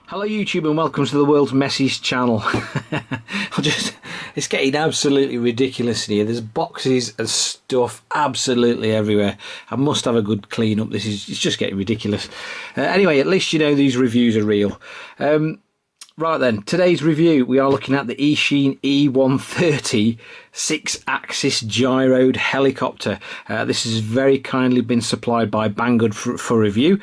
Hello YouTube and welcome to the world's messiest channel. It's getting absolutely ridiculous in here. There's boxes and stuff absolutely everywhere. I must have a good clean up. It's just getting ridiculous. Anyway, at least you know these reviews are real. Right then, today's review, we are looking at the Eachine E130 6-axis gyroed helicopter. This has very kindly been supplied by Banggood for review.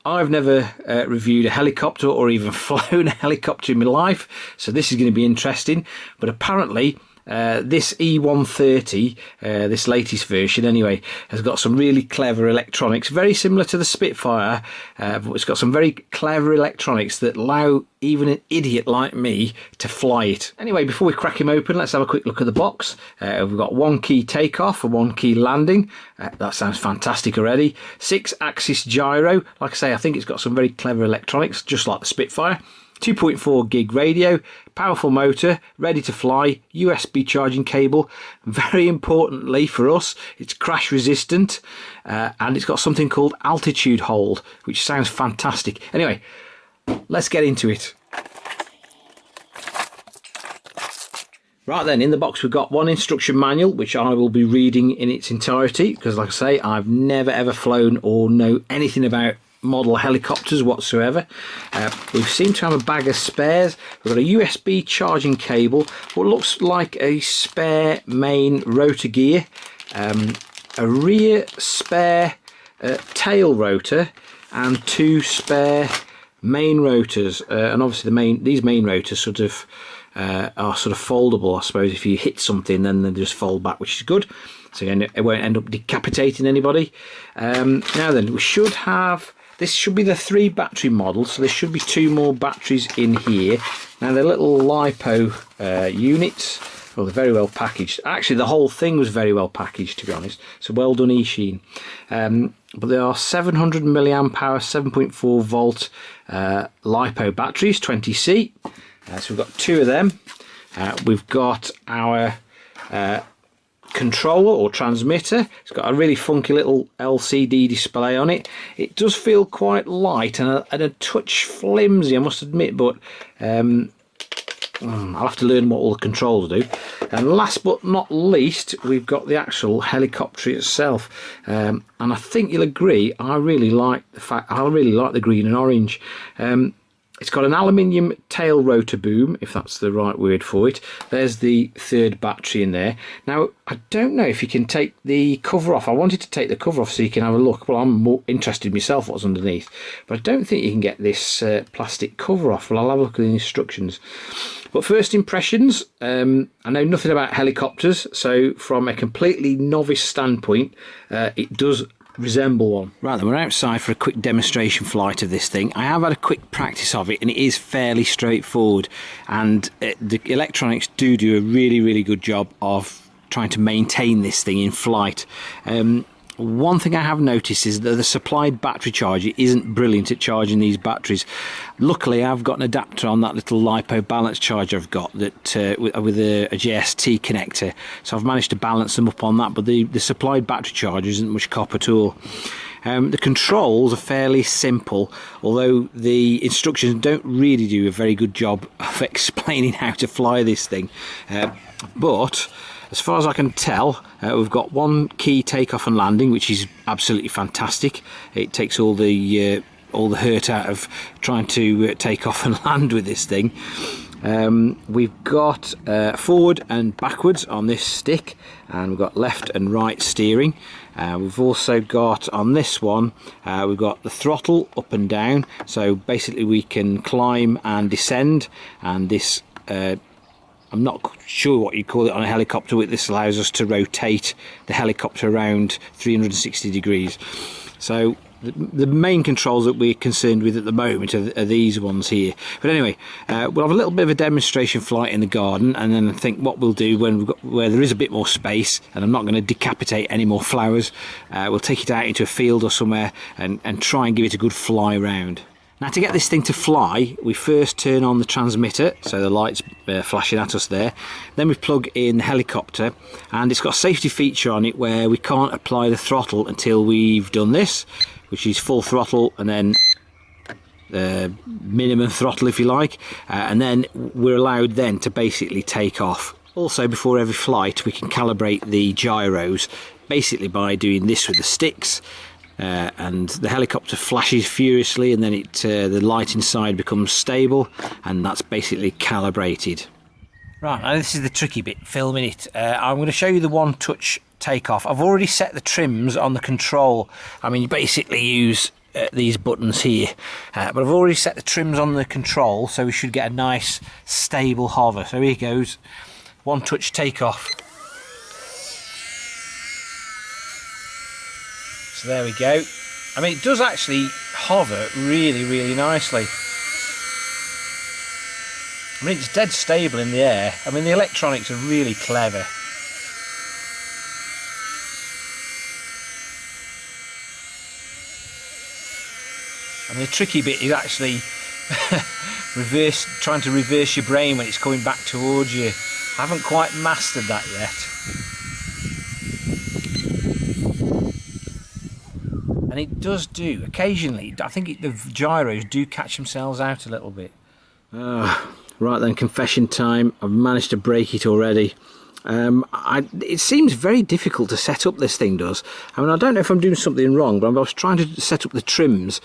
I've never reviewed a helicopter or even flown a helicopter in my life, so this is going to be interesting. But apparently this E130, this latest version anyway, has got some really clever electronics, very similar to the Spitfire, but it's got some very clever electronics that allow even an idiot like me to fly it. Anyway, before we crack him open, let's have a quick look at the box. We've got 1 key takeoff and 1 key landing. That sounds fantastic already. 6-axis gyro. Like I say, I think it's got some very clever electronics, just like the Spitfire. 2.4 gig radio, powerful motor, ready to fly, USB charging cable. Very importantly for us, it's crash resistant, and it's got something called altitude hold, which sounds fantastic. Anyway, let's get into it. Right then, in the box we've got 1 instruction manual, which I will be reading in its entirety, because like I say, I've never ever flown or know anything about model helicopters whatsoever. We seem to have a bag of spares. We've got a USB charging cable, what looks like a spare main rotor gear, a rear spare tail rotor, and 2 spare main rotors. And obviously these main rotors sort of are sort of foldable, I suppose. If you hit something, then they just fold back, which is good. So again, it won't end up decapitating anybody. Now then, we should have. This should be the 3 battery model, so there should be 2 more batteries in here. Now they're little LiPo units. Well, they're very well packaged. Actually, the whole thing was very well packaged, to be honest. So well done, Eachine. But they are 700 milliamp hour, 7.4 volt LiPo batteries, 20C. So we've got 2 of them. We've got our controller or transmitter. It's got a really funky little LCD display on it. It does feel quite light and a touch flimsy, I must admit, but I'll have to learn what all the controls do. And last but not least, we've got the actual helicopter itself, and I think you'll agree, I really like the green and orange. It's got an aluminium tail rotor boom, if that's the right word for it. There's the 3rd battery in there. Now, I don't know if you can take the cover off. I wanted to take the cover off so you can have a look. Well, I'm more interested myself what's underneath. But I don't think you can get this plastic cover off. Well, I'll have a look at the instructions. But first impressions, I know nothing about helicopters. So from a completely novice standpoint, it does resemble one. Right then, we're outside for a quick demonstration flight of this thing. I have had a quick practice of it and it is fairly straightforward, and the electronics do a really good job of trying to maintain this thing in flight. One thing I have noticed is that the supplied battery charger isn't brilliant at charging these batteries. Luckily, I've got an adapter on that little LiPo balance charger I've got that with a JST connector, so I've managed to balance them up on that, but the supplied battery charger isn't much cop at all. The controls are fairly simple, although the instructions don't really do a very good job of explaining how to fly this thing. But as far as I can tell, we've got 1 key takeoff and landing, which is absolutely fantastic. It takes all the hurt out of trying to take off and land with this thing. We've got forward and backwards on this stick, and we've got left and right steering. We've also got on this one, we've got the throttle up and down, so basically we can climb and descend, and this I'm not sure what you call it on a helicopter, but this allows us to rotate the helicopter around 360 degrees. So the main controls that we're concerned with at the moment are these ones here. But anyway, we'll have a little bit of a demonstration flight in the garden, and then I think what we'll do where there is a bit more space, and I'm not going to decapitate any more flowers, we'll take it out into a field or somewhere and try and give it a good fly round. Now, to get this thing to fly, we first turn on the transmitter, so the light's flashing at us there. Then we plug in the helicopter, and it's got a safety feature on it where we can't apply the throttle until we've done this, which is full throttle, and then minimum throttle, if you like, and then we're allowed then to basically take off. Also, before every flight we can calibrate the gyros basically by doing this with the sticks, and the helicopter flashes furiously, and then the light inside becomes stable, and that's basically calibrated. Right, now this is the tricky bit, filming it. I'm going to show you the one touch takeoff. I've already set the trims on the control. I mean, you basically use these buttons here, but I've already set the trims on the control, so we should get a nice stable hover. So here goes, one touch takeoff. So there we go. I mean, it does actually hover really, really nicely. I mean, it's dead stable in the air. I mean, the electronics are really clever. And the tricky bit is actually trying to reverse your brain when it's coming back towards you. I haven't quite mastered that yet. And it does do, occasionally, I think the gyros do catch themselves out a little bit. Right then, confession time. I've managed to break it already. It seems very difficult to set up, this thing does. I mean, I don't know if I'm doing something wrong, but I was trying to set up the trims,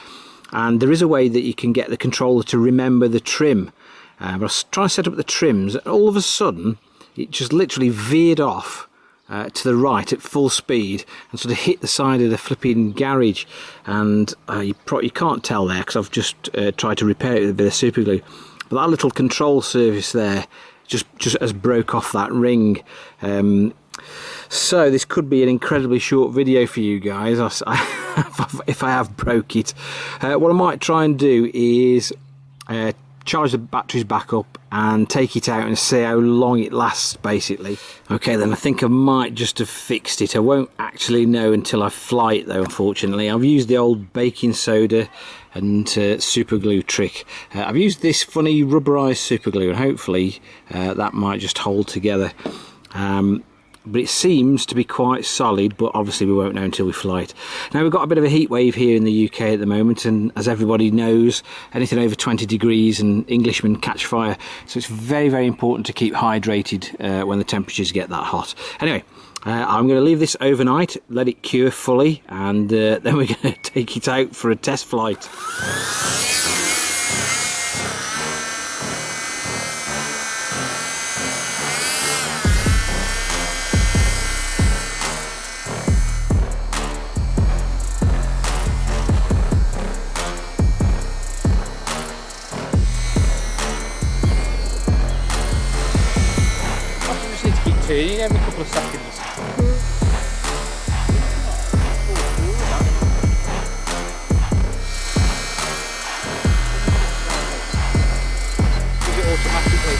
and there is a way that you can get the controller to remember the trim. But I was trying to set up the trims, and all of a sudden it just literally veered off to the right at full speed and sort of hit the side of the flipping garage, and you can't tell there because I've just tried to repair it with a bit of super glue, but that little control surface there just has broke off that ring. So this could be an incredibly short video for you guys if I have broke it. What I might try and do is charge the batteries back up and take it out and see how long it lasts, basically. Okay, then I think I might just have fixed it. I won't actually know until I fly it though, unfortunately. I've used the old baking soda and super glue trick. I've used this funny rubberized super glue, and hopefully that might just hold together. But it seems to be quite solid, but obviously we won't know until we fly it. Now, we've got a bit of a heat wave here in the UK at the moment, and as everybody knows, anything over 20 degrees and Englishmen catch fire, so it's very, very important to keep hydrated when the temperatures get that hot. Anyway, I'm going to leave this overnight, let it cure fully, and then we're going to take it out for a test flight. Turning every couple of seconds. Does it automatically?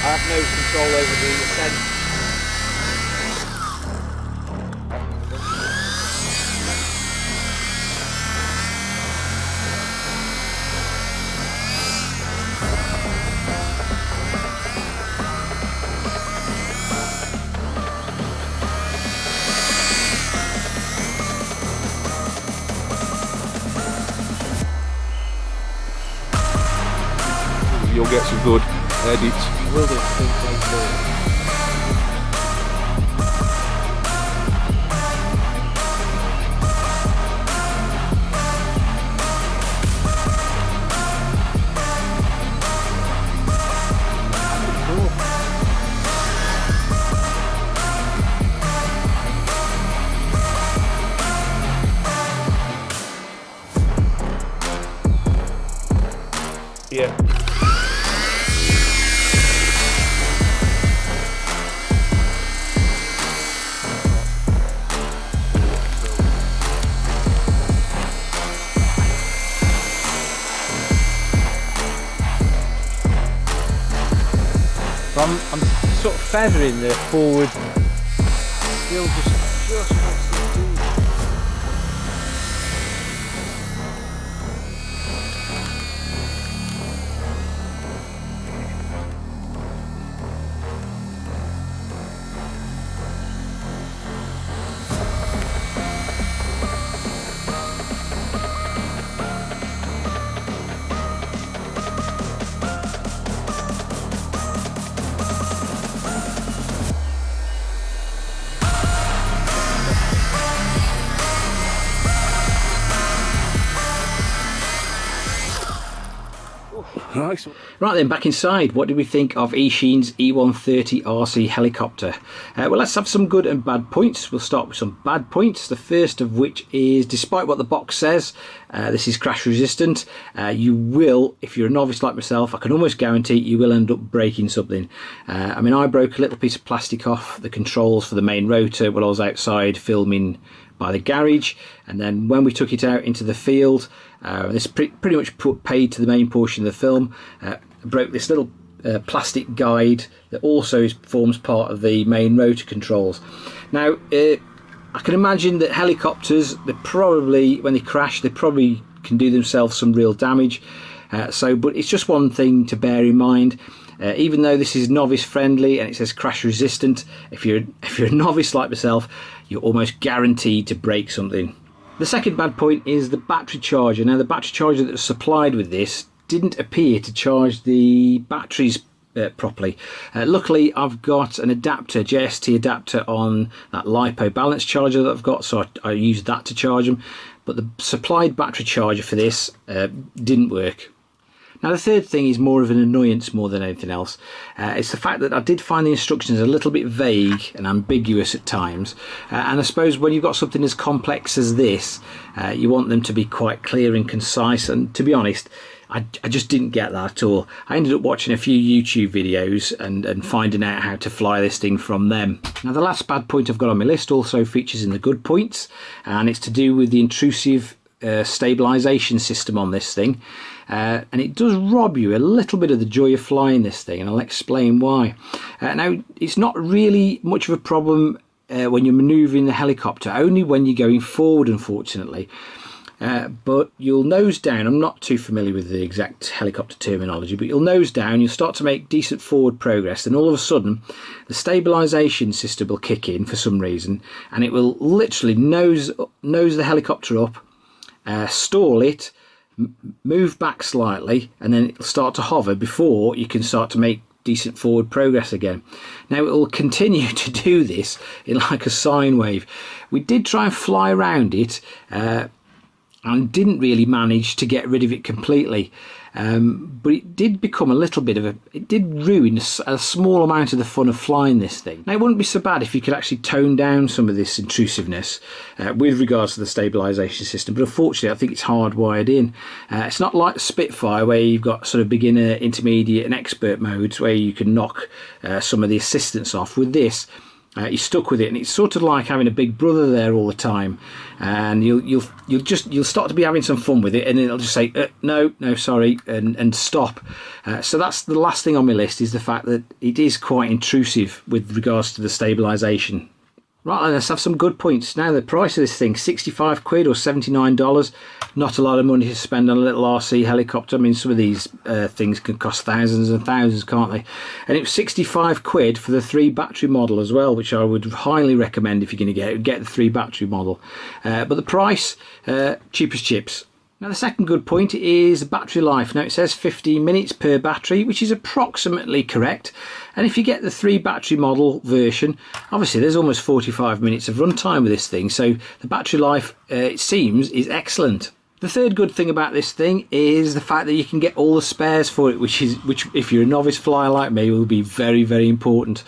I have no control over the ascent. You'll get some good edits. Will do. Yeah. I'm sort of feathering the forward. Still just wants to do. Nice one. Right then, back inside, what did we think of Eachine's E130 RC helicopter? Well, let's have some good and bad points. We'll start with some bad points, the first of which is, despite what the box says, this is crash resistant. You will, if you're a novice like myself, I can almost guarantee you will end up breaking something. I mean, I broke a little piece of plastic off the controls for the main rotor while I was outside filming by the garage, and then when we took it out into the field, this pretty much paid to the main portion of the film, broke this little plastic guide that also forms part of the main rotor controls. Now I can imagine that helicopters, they probably, when they crash, they probably can do themselves some real damage, but it's just one thing to bear in mind. Even though this is novice friendly and it says crash resistant, if you're a novice like myself, you're almost guaranteed to break something. The second bad point is the battery charger. Now, the battery charger that was supplied with this didn't appear to charge the batteries properly. Luckily, I've got an adapter, JST adapter, on that LiPo balance charger that I've got, so I used that to charge them, but the supplied battery charger for this didn't work. Now, the third thing is more of an annoyance more than anything else. It's the fact that I did find the instructions a little bit vague and ambiguous at times, and I suppose when you've got something as complex as this, you want them to be quite clear and concise, and to be honest, I just didn't get that at all. I ended up watching a few YouTube videos and finding out how to fly this thing from them. Now, the last bad point I've got on my list also features in the good points, and it's to do with the intrusive stabilization system on this thing, and it does rob you a little bit of the joy of flying this thing, and I'll explain why. Now, it's not really much of a problem when you're maneuvering the helicopter, only when you're going forward, unfortunately. But you'll nose down. I'm not too familiar with the exact helicopter terminology, but you'll nose down, you'll start to make decent forward progress, then all of a sudden the stabilization system will kick in for some reason, and it will literally nose the helicopter up, stall it, move back slightly, and then it'll start to hover before you can start to make decent forward progress again. Now, it will continue to do this in like a sine wave. We did try and fly around it and didn't really manage to get rid of it completely, but it did become a little bit of it did ruin a small amount of the fun of flying this thing. Now, it wouldn't be so bad if you could actually tone down some of this intrusiveness with regards to the stabilization system, but unfortunately I think it's hardwired in. It's not like the Spitfire, where you've got sort of beginner, intermediate and expert modes where you can knock some of the assistance off. With this, you're stuck with it, and it's sort of like having a big brother there all the time, and you'll start to be having some fun with it, and it'll just say no, sorry, and stop. So that's the last thing on my list, is the fact that it is quite intrusive with regards to the stabilization. Right, let's have some good points. Now, the price of this thing, 65 quid or $79. Not a lot of money to spend on a little RC helicopter. I mean, some of these things can cost thousands and thousands, can't they? And it was 65 quid for the 3 battery model as well, which I would highly recommend if you're going to get the 3 battery model. But the price, cheap as chips. Now, the second good point is battery life. Now, it says 15 minutes per battery, which is approximately correct. And if you get the 3 battery model version, obviously there's almost 45 minutes of runtime with this thing. So the battery life, it seems, is excellent. The third good thing about this thing is the fact that you can get all the spares for it, which if you're a novice flyer like me, will be very, very important.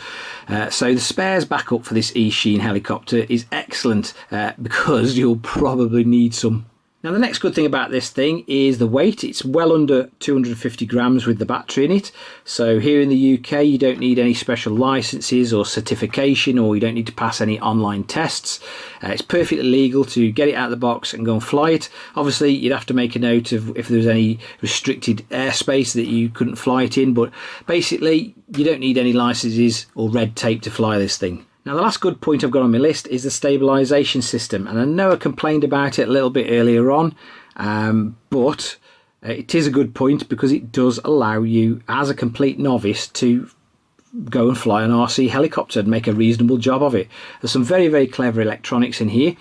So the spares backup for this Eachine helicopter is excellent, because you'll probably need some. Now, the next good thing about this thing is the weight. It's well under 250 grams with the battery in it. So here in the UK, you don't need any special licenses or certification, or you don't need to pass any online tests. It's perfectly legal to get it out of the box and go and fly it. Obviously, you'd have to make a note of if there's any restricted airspace that you couldn't fly it in, but basically, you don't need any licenses or red tape to fly this thing. Now, the last good point I've got on my list is the stabilisation system, and I know I complained about it a little bit earlier on, but it is a good point because it does allow you, as a complete novice, to go and fly an RC helicopter and make a reasonable job of it. There's some very, very clever electronics in here,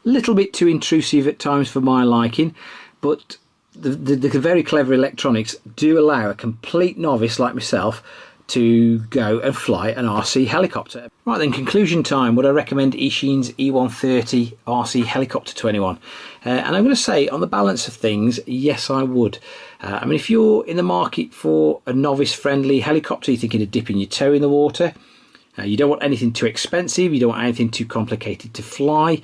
a little bit too intrusive at times for my liking, but the very clever electronics do allow a complete novice like myself to go and fly an RC helicopter. Right then, conclusion time. Would I recommend Eachine's E130 RC helicopter to anyone? And I'm going to say, on the balance of things, yes, I would. I mean, if you're in the market for a novice-friendly helicopter, you're thinking of dipping your toe in the water, you don't want anything too expensive, you don't want anything too complicated to fly,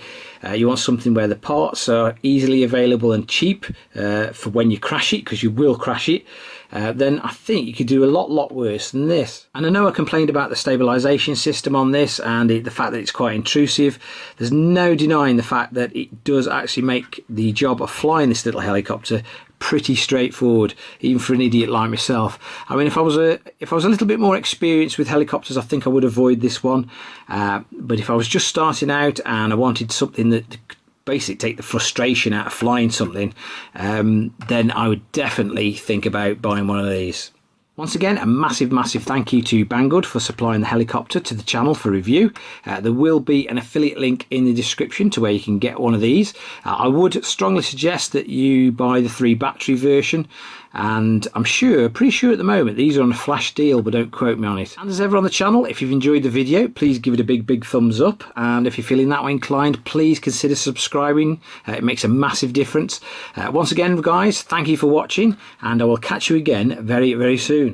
you want something where the parts are easily available and cheap for when you crash it, because you will crash it, then I think you could do a lot worse than this. And I know I complained about the stabilisation system on this and the fact that it's quite intrusive. There's no denying the fact that it does actually make the job of flying this little helicopter pretty straightforward, even for an idiot like myself. I mean, if I was a little bit more experienced with helicopters, I think I would avoid this one. But if I was just starting out and I wanted something that basically take the frustration out of flying something, then I would definitely think about buying one of these. Once again, a massive thank you to Banggood for supplying the helicopter to the channel for review. There will be an affiliate link in the description to where you can get one of these. I would strongly suggest that you buy the 3 battery version, and I'm pretty sure at the moment these are on a flash deal, but don't quote me on it. And as ever on the channel, if you've enjoyed the video, please give it a big thumbs up, and if you're feeling that way inclined, please consider subscribing. It makes a massive difference. Once again, guys, thank you for watching, and I will catch you again very soon.